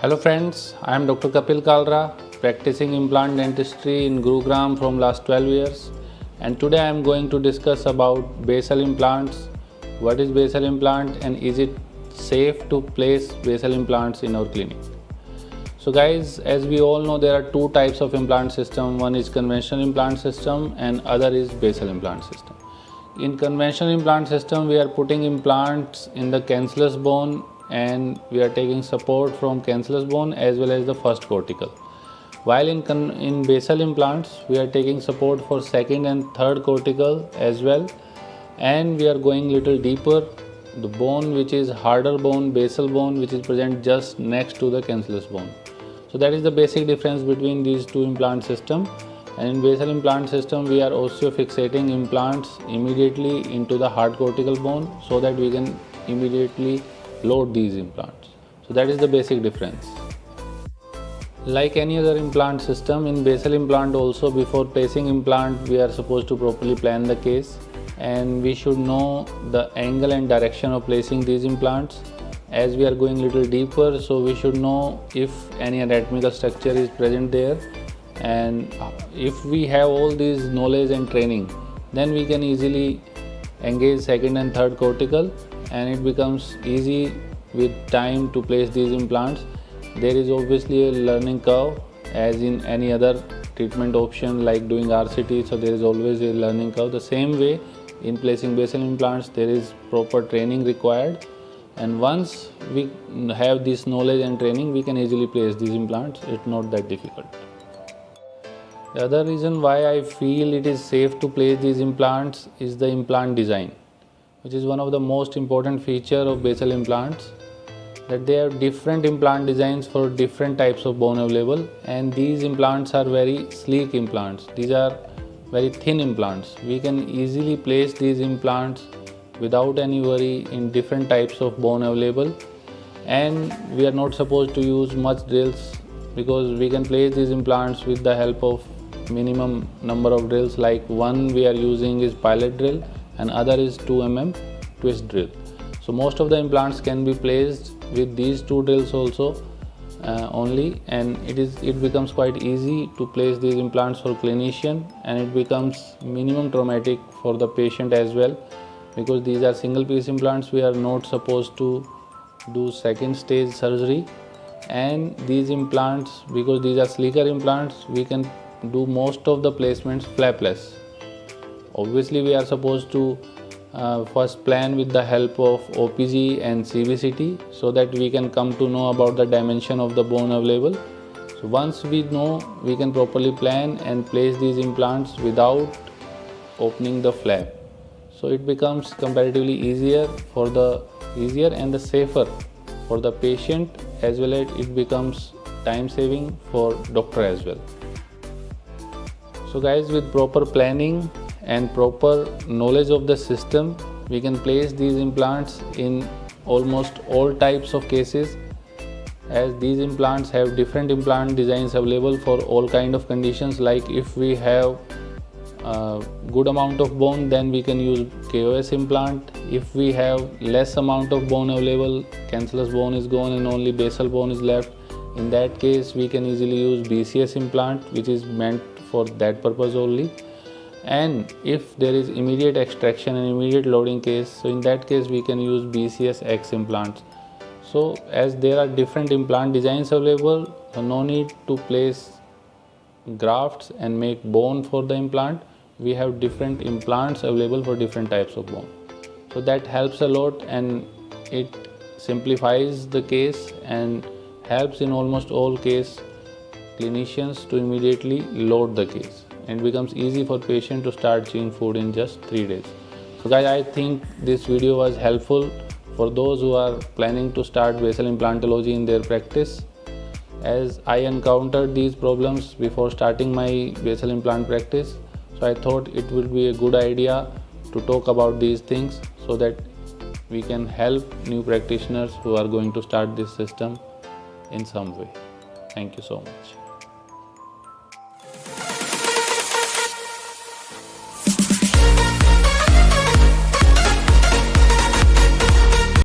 Hello friends, I am Dr. Kapil Kalra, practicing implant dentistry in Gurugram from last 12 years, and today I am going to discuss about basal implants. What is basal implant and is it safe to place basal implants in our clinic? So guys, as we all know, there are two types of implant system. One is conventional implant system and other is basal implant system. In conventional implant system, we are putting implants in the cancellous bone and we are taking support from cancellous bone as well as the first cortical. While in basal implants, we are taking support for second and third cortical as well, and we are going little deeper. The bone which is harder bone, basal bone, which is present just next to the cancellous bone. So that is the basic difference between these two implant system. And in basal implant system, we are also fixating implants immediately into the hard cortical bone so that we can immediately load these implants. So that is the basic difference. Like any other implant system, in basal implant also, before placing implant, we are supposed to properly plan the case and we should know the angle and direction of placing these implants. As we are going little deeper, so we should know if any anatomical structure is present there, and if we have all these knowledge and training, then we can easily engage second and third cortical and it becomes easy with time to place these implants. There is obviously a learning curve as in any other treatment option like doing RCT, so there is always a learning curve. The same way in placing basal implants, there is proper training required, and once we have this knowledge and training, we can easily place these implants. It's not that difficult. The other reason why I feel it is safe to place these implants is the implant design, which is one of the most important feature of basal implants, that they have different implant designs for different types of bone available, and these implants are very sleek implants. These are very thin implants. We can easily place these implants without any worry in different types of bone available, and we are not supposed to use much drills because we can place these implants with the help of minimum number of drills. Like one we are using is pilot drill and other is 2 mm twist drill. So most of the implants can be placed with these two drills also only, and it becomes quite easy to place these implants for clinician, and it becomes minimum traumatic for the patient as well, because these are single piece implants. We are not supposed to do second stage surgery, and these implants, because these are sleeker implants, we can do most of the placements flapless. Obviously we are supposed to first plan with the help of OPG and CBCT so that we can come to know about the dimension of the bone available. So once we know, we can properly plan and place these implants without opening the flap. So it becomes comparatively easier and the safer for the patient, as well as it becomes time saving for doctor as well. So guys, with proper planning and proper knowledge of the system, we can place these implants in almost all types of cases, as these implants have different implant designs available for all kind of conditions. Like if we have good amount of bone, then we can use KOS implant. If we have less amount of bone available, cancellous bone is gone and only basal bone is left, in that case we can easily use BCS implant, which is meant for that purpose only. And if there is immediate extraction and immediate loading case, so in that case we can use BCS X implants. So as there are different implant designs available, so no need to place grafts and make bone for the implant. We have different implants available for different types of bone. So that helps a lot, and it simplifies the case and helps in almost all case clinicians to immediately load the case, and it becomes easy for patient to start chewing food in just 3 days. So guys, I think this video was helpful for those who are planning to start basal implantology in their practice, as I encountered these problems before starting my basal implant practice. So I thought it would be a good idea to talk about these things so that we can help new practitioners who are going to start this system in some way. Thank you so much.